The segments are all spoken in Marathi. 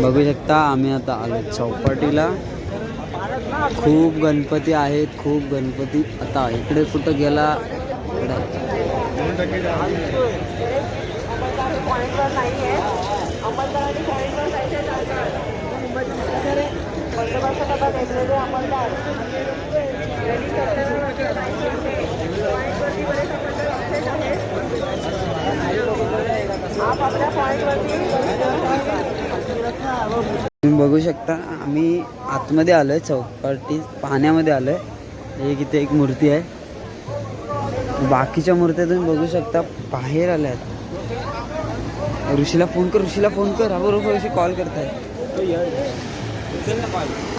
बघू शकता आम्ही आता आलो चौपाटीला. खूप गणपती आहेत, खूप गणपती. आता इकडे कुठं गेला तुम्ही बघू शकता. आम्ही आतमध्ये आलोय, चौपाटी पाण्यामध्ये आलोय. एक इथे एक मूर्ती आहे. बाकीच्या मूर्त्या तुम्ही बघू शकता बाहेर आल्यात. ऋषीला फोन कर, ऋषीला फोन कर. बरोबर ऋषी कॉल करताय.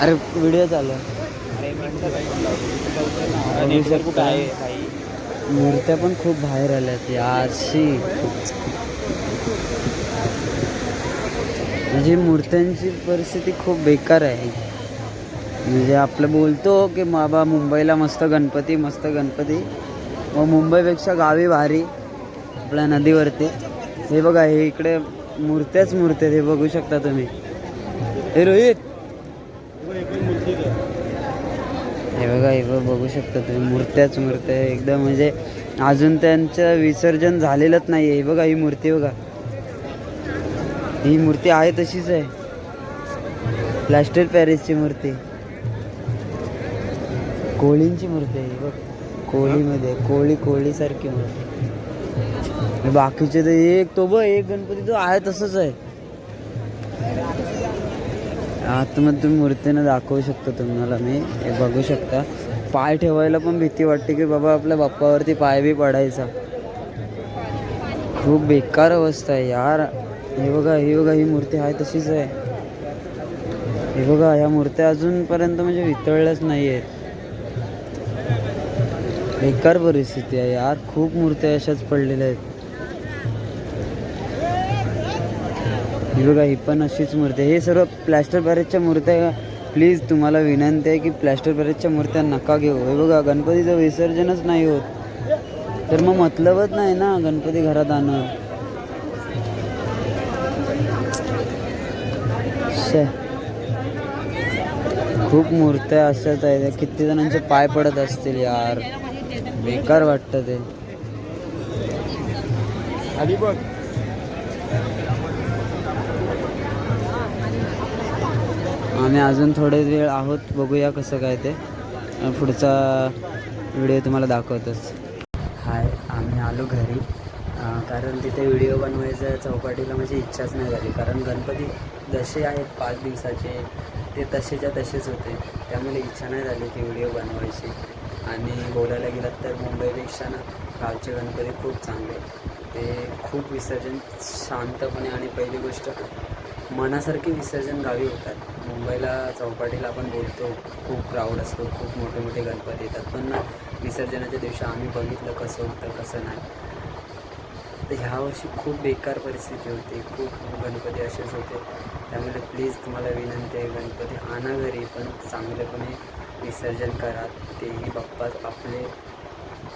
अरे व्हिडिओ चालू आहे. मूर्त्या पण खूप बाहेर आल्यात यारशी. म्हणजे मूर्त्यांची परिस्थिती खूप बेकार आहे. म्हणजे आपलं बोलतो की बाबा मुंबईला मस्त गणपती, मस्त गणपती. मग मुंबईपेक्षा गावी भारी आपल्या नदीवरती. हे बघा, हे इकडे मूर्त्याच मूर्त्या. हे बघू शकता तुम्ही. हे रोहित, हे बघा, हे बघू शकता तुम्ही. मूर्त्याच मूर्त्या एकदम. म्हणजे अजून त्यांचं विसर्जन झालेलंच नाही आहे. हे बघा, ही मूर्ती बघा. ही मूर्ती आहे तशीच आहे. प्लॅस्टर पॅरिसची मूर्ती, कोळींची मूर्ती आहे बघ. कोळीमध्ये कोळी सारखी मूर्ती. बाकीचे तर एक तो बघ, एक गणपती तो आहे तसंच आहे. आतमध्ये तुम्ही मूर्तीनं दाखवू शकतो तुम्हाला मी. हे बघू शकता. पाय ठेवायला पण भीती वाटते की बाबा आपल्या बाप्पावरती पाय बी पडायचा. खूप बेकार अवस्था आहे यार. हे बघा, ही बघा, ही मूर्ती आहे तशीच आहे. हे बघा, ह्या मूर्त्या अजूनपर्यंत म्हणजे वितळल्याच नाही आहेत. बेकार परिस्थिती आहे यार. खूप मूर्त्या अशाच पडलेल्या आहेत. ही बघा, ही पण अशीच मूर्ती आहे. हे सर्व प्लॅस्टर पॅरिसच्या मूर्त्या. प्लीज तुम्हाला विनंती आहे की प्लॅस्टर पॅरिसच्या मूर्त्या नका घेऊ. हे बघा, गणपतीचं विसर्जनच नाही होत तर मग मतलबच नाही ना गणपती घरात आणणं. खूप मूर्त्या अशाच आहेत. किती जणांचे पाय पडत असतील यार. बेकार वाटतं ते. आम्ही अजून थोडे वेळ आहोत. बघूया कसं काय ते. पुढचा व्हिडिओ तुम्हाला दाखवतोच. हाय, आम्ही आलो घरी. कारण तिथे व्हिडिओ बनवायचा चौपाटीला माझी इच्छाच नाही झाली. कारण गणपती जसे आहेत 5 दिवसाचे ते तसेच्या तसेच होते. त्यामुळे इच्छा नाही झाली की व्हिडिओ बनवायची. आणि बोलायला गेलं तर मुंबईपेक्षा ना गावचे गणपती खूप चांगले. ते खूप विसर्जन शांतपणे आणि पहिली गोष्ट मनासारखे विसर्जन गावी होतात. मुंबईला चौपाटीला आपण बोलतो खूप क्राऊड असतो, खूप मोठे मोठे गणपती येतात. पण विसर्जनाच्या दिवशी आम्ही बघितलं कसं होतं कसं नाही. तर ह्या वर्षी खूप बेकार परिस्थिती होती. खूप गणपती असेच होते. त्यामुळे प्लीज तुम्हाला विनंती आहे, गणपती आणा घरी पण चांगलेपणे विसर्जन करा. तेही बाप्पा आपले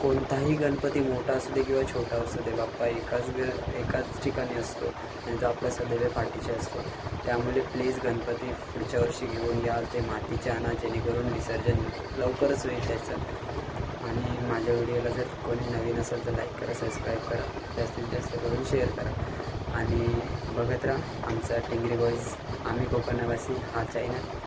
कोणताही गणपती मोठा असू दे किंवा छोटा असू दे, बाप्पा एकाच ठिकाणी असतो आणि तो आपल्या सदैव पाठीशी असतो. त्यामुळे प्लीज गणपती पुढच्या वर्षी घेऊन या. ते मातीचे आणा जेणेकरून विसर्जन लवकरच होईल त्याचं. आणि माझ्या व्हिडिओला जर कोणी नवीन असेल तर लाईक करा, सबस्क्राईब करा, जास्तीत जास्त करून शेअर करा आणि बघत राहा आमचा टिंगरी बॉईज. आम्ही कोकणवासी हा चॅनल.